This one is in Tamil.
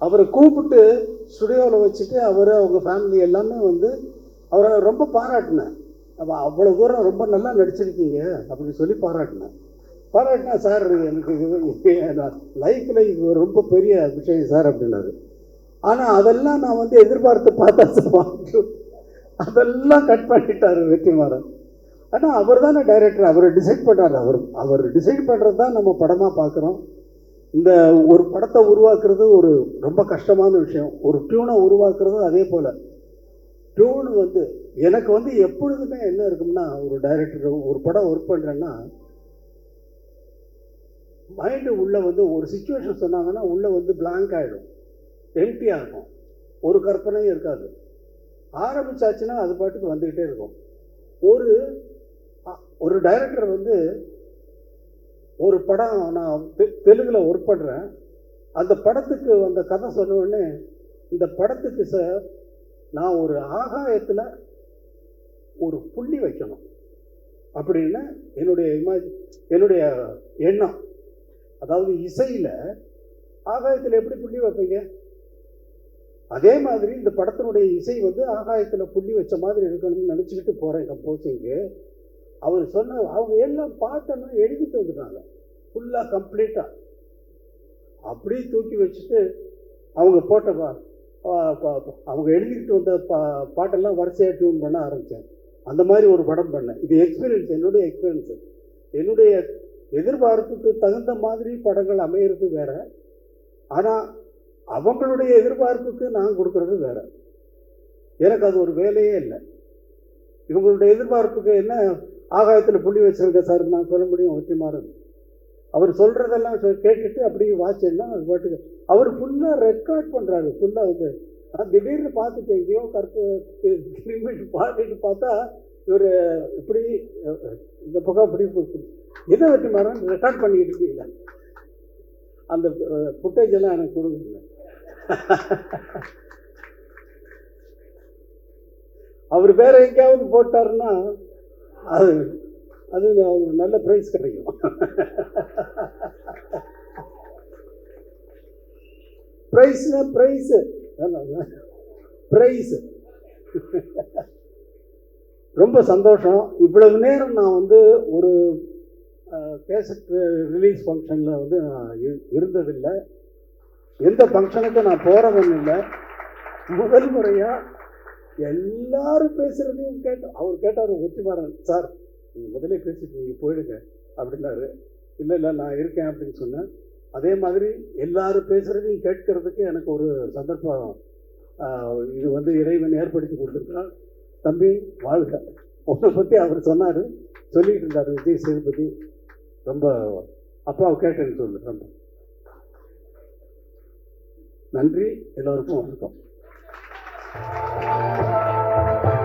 அவரை கூப்பிட்டு ஸ்டுடியோவில் வச்சுட்டு அவர் அவங்க ஃபேமிலி எல்லாமே வந்து அவரை ரொம்ப பாராட்டினேன். அவ்வளோ தூரம் ரொம்ப நல்லா நடிச்சிருக்கீங்க அப்படின்னு சொல்லி பாராட்டினா சார் எனக்கு லைஃப்பில் இது ரொம்ப பெரிய விஷயம் சார் அப்படின்னாரு. ஆனால் அதெல்லாம் நான் வந்து எதிர்பார்த்து பார்த்தா சார் அதெல்லாம் கட் பண்ணிட்டார் வெற்றிமாறன். ஆனால் அவர் தானே டைரக்டர், அவர் டிசைட் பண்ணார். அவர் டிசைட் பண்ணுறது தான் நம்ம படமாக பார்க்குறோம். இந்த ஒரு படத்தை உருவாக்குறது ஒரு ரொம்ப கஷ்டமான விஷயம். ஒரு டியூனை உருவாக்குறது அதே போல். டியூன் வந்து எனக்கு வந்து எப்பொழுதுமே என்ன இருக்கும்னா, ஒரு டைரக்டர் ஒரு படம் ஒர்க் பண்ணுறேன்னா மைண்டு உள்ளே வந்து ஒரு சிச்சுவேஷன் சொன்னாங்கன்னா உள்ளே வந்து பிளாங்க் ஆகிடும், எம்டியாக இருக்கும், ஒரு கற்பனையும் இருக்காது. ஆரம்பிச்சாச்சுன்னா அது பாட்டுக்கு வந்துக்கிட்டே இருக்கும். ஒரு டைரக்டர் வந்து ஒரு படம் நான் தெலுங்கில் ஒர்க் பண்ணுறேன். அந்த படத்துக்கு அந்த கதை சொன்ன உடனே இந்த படத்துக்கு சார் நான் ஒரு ஆகாயத்தில் ஒரு புள்ளி வைக்கணும் அப்படின்னு என்னுடைய எண்ணம். அதாவது இசையில் ஆகாயத்தில் எப்படி புள்ளி வைப்பீங்க, அதே மாதிரி இந்த படத்தினுடைய இசை வந்து ஆகாயத்தில் புள்ளி வச்ச மாதிரி இருக்கணும்னு நினச்சிக்கிட்டு போகிறேன் கம்போசிங்கு. அவர் சொன்ன அவங்க எல்லாம் பாட்டெல்லாம் எழுதிட்டு வந்துட்டாங்க ஃபுல்லாக கம்ப்ளீட்டாக. அப்படியே தூக்கி வச்சுட்டு அவங்க போட்ட அவங்க எழுதிக்கிட்டு வந்த பாட்டெல்லாம் வரிசையாக டியூன் பண்ண ஆரம்பித்தேன். அந்த மாதிரி ஒரு படம் பண்ணேன். இது எக்ஸ்பீரியன்ஸ், என்னுடைய எக்ஸ்பீரியன்ஸு. என்னுடைய எதிர்பார்ப்புக்கு தகுந்த மாதிரி படங்கள் அமையிறது வேற, ஆனால் அவங்களுடைய எதிர்பார்ப்புக்கு நான் கொடுக்கறது வேற. எனக்கு அது ஒரு வேலையே இல்லை. இவங்களுடைய எதிர்பார்ப்புக்கு என்ன ஆகாயத்தில் புள்ளி வச்சிருக்க சார் நான் சொல்ல முடியும் வெற்றிமாறன். அவர் சொல்கிறதெல்லாம் கேட்டுட்டு அப்படியே வாட்சேன்னா அது பாட்டுக்கு அவர் ஃபுல்லாக ரெக்கார்ட் பண்ணுறாரு. ஃபுல்லாக வந்து நான் திடீர்னு பார்த்துட்டு எங்கேயோ கிளிமிட் பாடிட்டு பார்த்தா இவர் இப்படி இந்த பக்கம் இப்படி எதை வெற்றிமாறன் ரெக்கார்ட் பண்ணிக்கிட்டு இருக்கீங்களா, அந்த ஃபுட்டேஜ் எல்லாம் எனக்கு கொடுக்குங்க. அவர் வேற எங்கேயாவது போட்டாருன்னா அது ஒரு நல்ல பிரைஸ் கிடைக்கும். பிரைஸ் ரொம்ப சந்தோஷம். இவ்வளவு நேரம் நான் வந்து ஒரு கேசட் ரிலீஸ் ஃபங்க்ஷனில் வந்து நான் இருந்ததில்லை. எந்த ஃபங்க்ஷனுக்கும் நான் போகிறவன் இல்லை. முதல் முறையாக எல்லாரும் பேசுகிறதையும் கேட்டோம். அவர் கேட்டார் வெற்றிமாறன் சார் நீங்கள் முதலே பேசிட்டு நீங்கள் போயிடுங்க அப்படின்னாரு. இல்லை நான் இருக்கேன் அப்படின்னு சொன்னேன். அதே மாதிரி எல்லாரும் பேசுகிறதையும் கேட்கறதுக்கு எனக்கு ஒரு சந்தர்ப்பம் இது வந்து இறைவன் ஏற்படுத்தி கொடுத்துருக்கான். தம்பி வாழ்க. உன்னை பற்றி அவர் சொன்னார், சொல்லிகிட்டு இருந்தார் விஜய் சேதுபதி. ரொம்ப அப்பாவை கேட்டேன்னு சொல்லு. ரொம்ப நன்றி. எல்லோருக்கும் வணக்கம்.